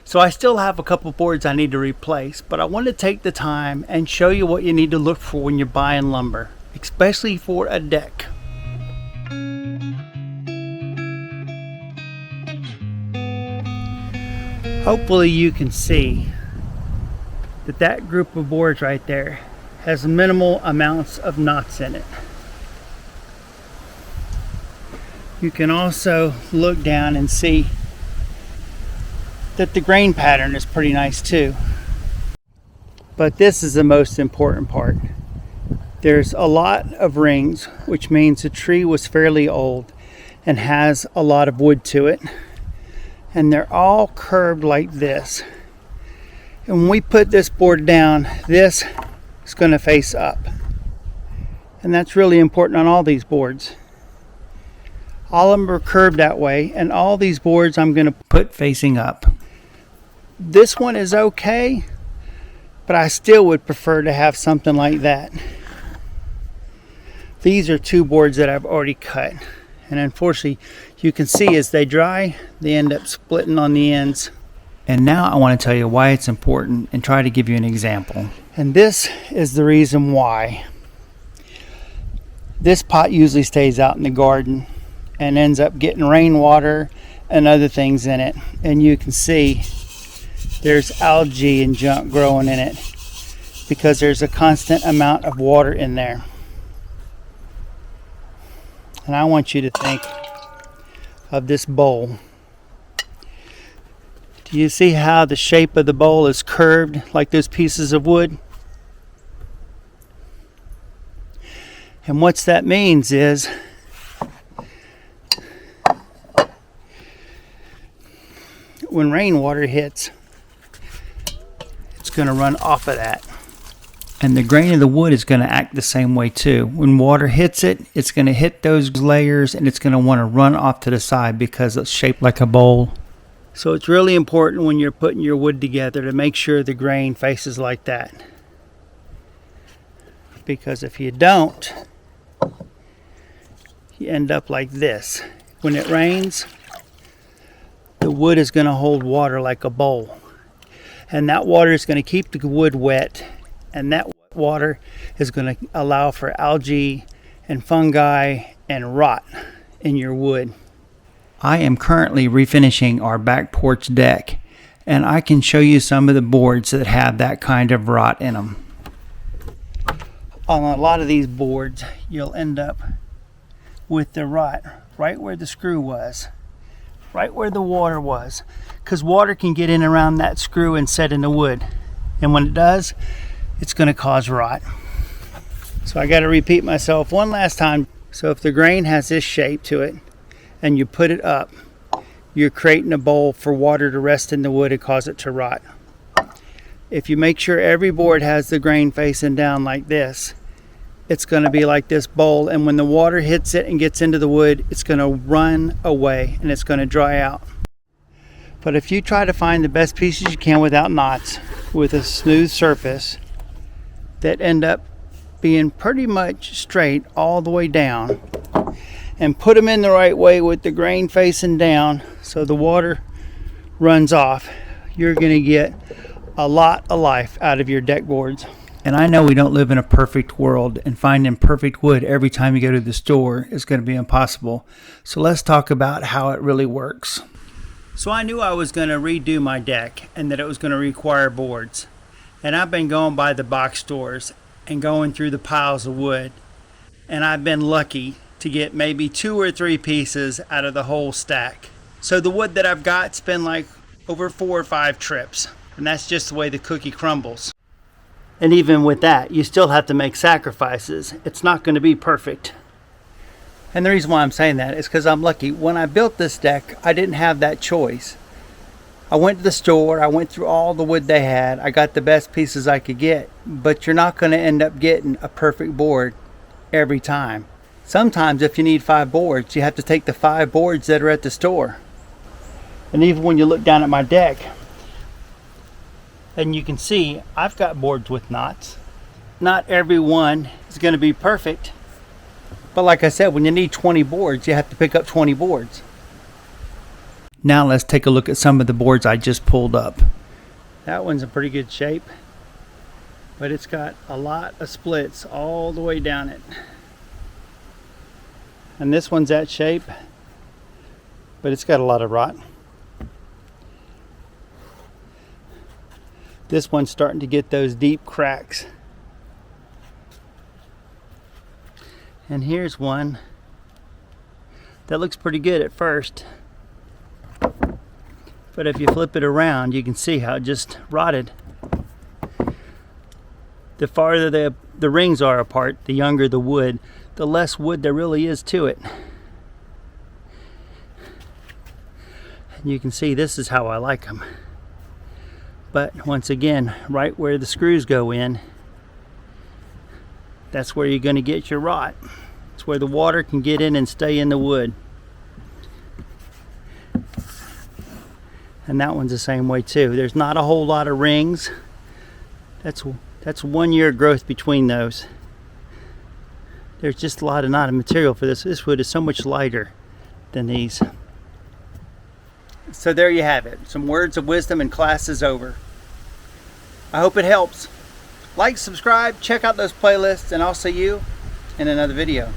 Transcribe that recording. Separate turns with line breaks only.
So I still have a couple boards I need to replace, but I want to take the time and show you what you need to look for when you're buying lumber, especially for a deck. Hopefully you can see that group of boards right there has minimal amounts of knots in it. You can also look down and see that the grain pattern is pretty nice too. But this is the most important part. There's a lot of rings, which means the tree was fairly old and has a lot of wood to it. And they're all curved like this. And when we put this board down, this is going to face up. And that's really important on all these boards. All of them are curved that way, and all these boards I'm going to put facing up. This one is okay, but I still would prefer to have something like that. These are two boards that I've already cut, and unfortunately you can see as they dry they end up splitting on the ends. And now I want to tell you why it's important and try to give you an example. And this is the reason why. This pot usually stays out in the garden and ends up getting rainwater and other things in it, and you can see there's algae and junk growing in it because there's a constant amount of water in there. And I want you to think of this bowl. Do you see how the shape of the bowl is curved like those pieces of wood? And what that means is when rainwater hits, it's going to run off of that. And the grain of the wood is going to act the same way too. When water hits it, it's going to hit those layers and it's going to want to run off to the side because it's shaped like a bowl. So it's really important when you're putting your wood together to make sure the grain faces like that. Because if you don't, you end up like this. When it rains, the wood is going to hold water like a bowl. And that water is going to keep the wood wet. And that water is going to allow for algae and fungi and rot in your wood. I am currently refinishing our back porch deck, and I can show you some of the boards that have that kind of rot in them. On a lot of these boards, you'll end up with the rot right where the screw was, right where the water was, because water can get in around that screw and set in the wood, and when it does, it's going to cause rot. So I got to repeat myself one last time. So if the grain has this shape to it and you put it up, you're creating a bowl for water to rest in the wood and cause it to rot. If you make sure every board has the grain facing down like this, it's going to be like this bowl, and when the water hits it and gets into the wood, it's going to run away and it's going to dry out. But if you try to find the best pieces you can without knots, with a smooth surface that end up being pretty much straight all the way down, and put them in the right way with the grain facing down so the water runs off, you're going to get a lot of life out of your deck boards. And I know we don't live in a perfect world, and finding perfect wood every time you go to the store is going to be impossible. So let's talk about how it really works. So I knew I was going to redo my deck and that it was going to require boards. And I've been going by the box stores and going through the piles of wood, and I've been lucky to get maybe 2 or 3 pieces out of the whole stack. So the wood that I've got's been like over 4 or 5 trips, and that's just the way the cookie crumbles. And even with that, you still have to make sacrifices. It's not going to be perfect. And the reason why I'm saying that is because I'm lucky. When I built this deck, I didn't have that choice. I went to the store, I went through all the wood they had, I got the best pieces I could get, but you're not going to end up getting a perfect board every time. Sometimes if you need 5 boards, you have to take the 5 boards that are at the store. And even when you look down at my deck, and you can see I've got boards with knots. Not every one is going to be perfect, but like I said, when you need 20 boards, you have to pick up 20 boards. Now let's take a look at some of the boards I just pulled up. That one's in pretty good shape, but it's got a lot of splits all the way down it. And this one's that shape, but it's got a lot of rot. This one's starting to get those deep cracks. And here's one that looks pretty good at first, but if you flip it around, you can see how it just rotted. The farther the rings are apart, the younger the wood, the less wood there really is to it. And you can see this is how I like them. But once again, right where the screws go in, that's where you're going to get your rot. It's where the water can get in and stay in the wood. And that one's the same way too. There's not a whole lot of rings. That's 1 year growth between those. There's just not of material for this. This wood is so much lighter than these. So there you have it. Some words of wisdom, and class is over. I hope it helps. Like, subscribe, check out those playlists, and I'll see you in another video.